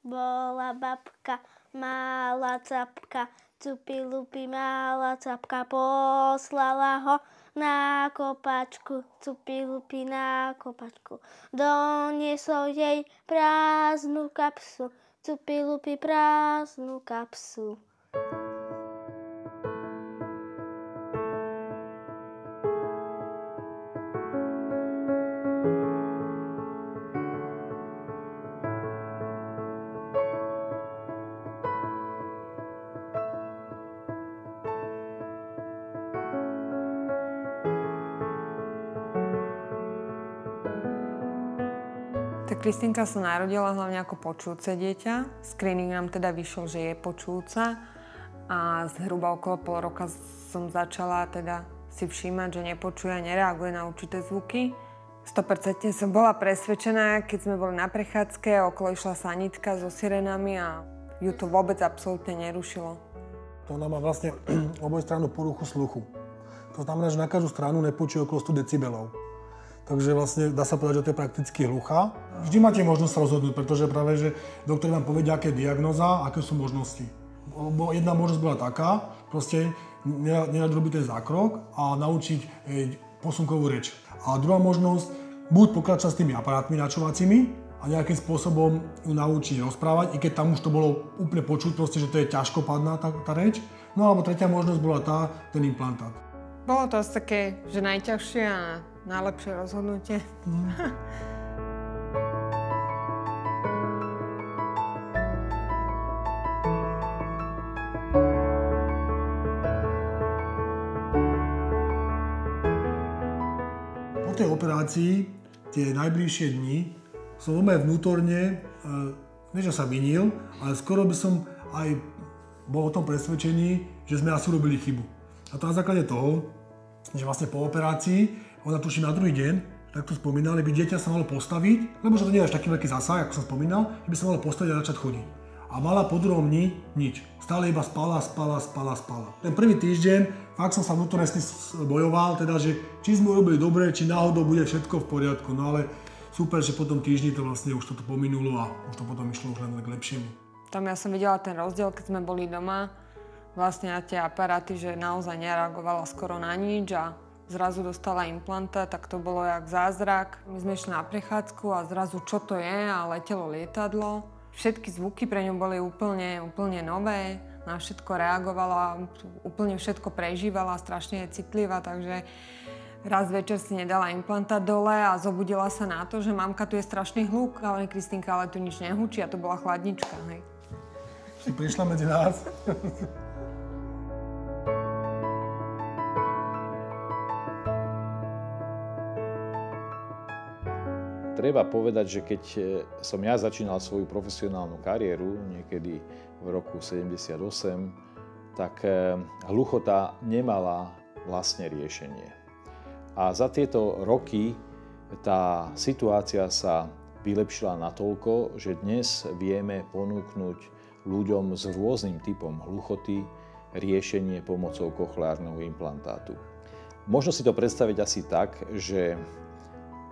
Bola babka, malá capka, cupi-lupi malá capka, poslala ho na kopačku, cupi-lupi na kopačku. Doniesol jej prázdnu kapsu, cupi-lupi prázdnu kapsu. Tak Kristýnka sa narodila hlavne ako počujúce dieťa. Screening nám teda vyšiel, že je počujúca a zhruba okolo pol roka som začala teda si všímať, že nepočuje a nereaguje na určité zvuky. 100% som bola presvedčená, keď sme boli na prechádzke, okolo išla sanitka so sirenami a ju to vôbec absolútne nerušilo. Ona má vlastne obojstrannú poruchu sluchu. To znamená, že na každú stranu nepočuje okolo 100 decibelov. Takže vlastne dá sa povedať, že to je prakticky hluchá. Vždy máte možnosť sa rozhodnúť, pretože práve, že doktor vám povedia, aká je diagnóza, aké sú možnosti. Jedna možnosť bola taká, proste nerad robiť ten zákrok a naučiť posunkovú reč. A druhá možnosť, buď pokračovať s tými aparátmi načúvacími a nejakým spôsobom ju naučiť rozprávať, i keď tam už to bolo úplne počuť, proste, že to je ťažkopadná tá reč. No alebo tretia možnosť bola ten implantát. Bolo to asi také, že najťažšie a najlepšie rozhodnutie. Po tej operácii, tie najbližšie dni, som veľmi vnútorne, nie že sa vinil, ale skoro by som aj bol o tom presvedčení, že sme asi urobili chybu. A to na základe toho, že vlastne po operácii, ona tuším na druhý deň, tak tu spomínali, by dieťa sa malo postaviť, lebo že to nie je až taký veľký zásah, ako som spomínal, že by sa malo postaviť a začať chodiť. A mala po druhom dni nič. Stále iba spala. Ten prvý týždeň fakt som sa vnútorne bojoval, teda, že či sme urobili dobre, či náhodou bude všetko v poriadku. No ale super, že po tom týždni to vlastne už toto pominulo a už to potom išlo už len k lepšiemu. Tam ja som videla ten rozdiel, keď sme boli doma, vlastne na tie aparáty, že naozaj nereagovala skoro na nič a zrazu dostala implantát, tak to bolo jak zázrak. My sme išli na prechádzku a zrazu čo to je a letelo lietadlo. Všetky zvuky pre ňu boli úplne nové, na všetko reagovala, úplne všetko prežívala, strašne je citlivá, takže raz večer si nedala implantát dole a zobudila sa na to, že mamka, tu je strašný hluk. Ale Kristýnka, ale tu nič nehučí a to bola chladnička, hej. Si prišla medzi nás. Treba povedať, že keď som ja začínal svoju profesionálnu kariéru, niekedy v roku 78, tak hluchota nemala vlastne riešenie. A za tieto roky tá situácia sa vylepšila natoľko, že dnes vieme ponúknuť ľuďom s rôznym typom hluchoty riešenie pomocou kochleárneho implantátu. Možno si to predstaviť asi tak, že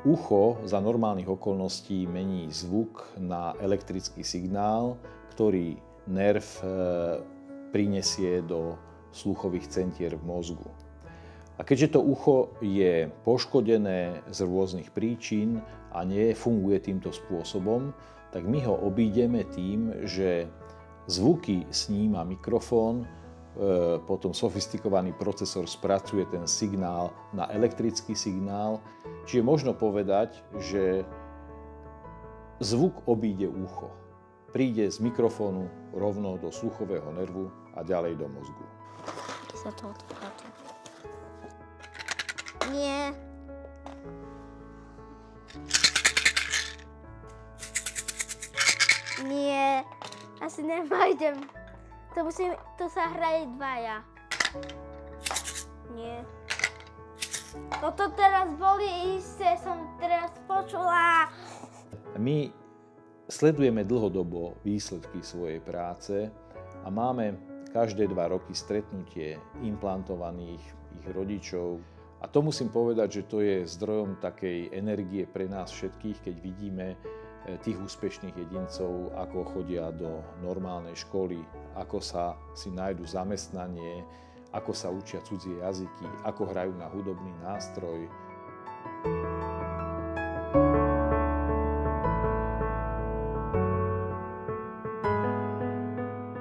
ucho za normálnych okolností mení zvuk na elektrický signál, ktorý nerv prinesie do sluchových centier v mozgu. A keďže to ucho je poškodené z rôznych príčin a nefunguje týmto spôsobom, tak my ho obídeme tým, že zvuky sníma mikrofón, potom sofistikovaný procesor spracuje ten signál na elektrický signál. Čiže možno povedať, že zvuk obíde ucho. Príde z mikrofónu rovno do sluchového nervu a ďalej do mozgu. Sa to odpáča. Nie. Nie. Asi nemájdem. To sa hraje dvaja. Nie. Toto teraz boli isté, som teraz počula. My sledujeme dlhodobo výsledky svojej práce a máme každé 2 roky stretnutie implantovaných ich rodičov. A to musím povedať, že to je zdrojom takej energie pre nás všetkých, keď vidíme tých úspešných jedincov, ako chodia do normálnej školy, ako si nájdu zamestnanie, ako sa učia cudzie jazyky, ako hrajú na hudobný nástroj.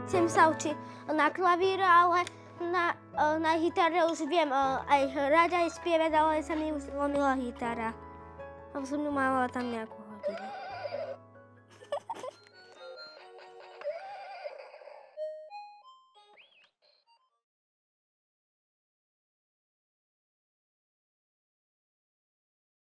Chcem sa učiť na klavír, ale na gitare už viem aj hrať, aj spievať, ale sa mi už zlomila gitara. A som ju mala tam nejakú hodinu.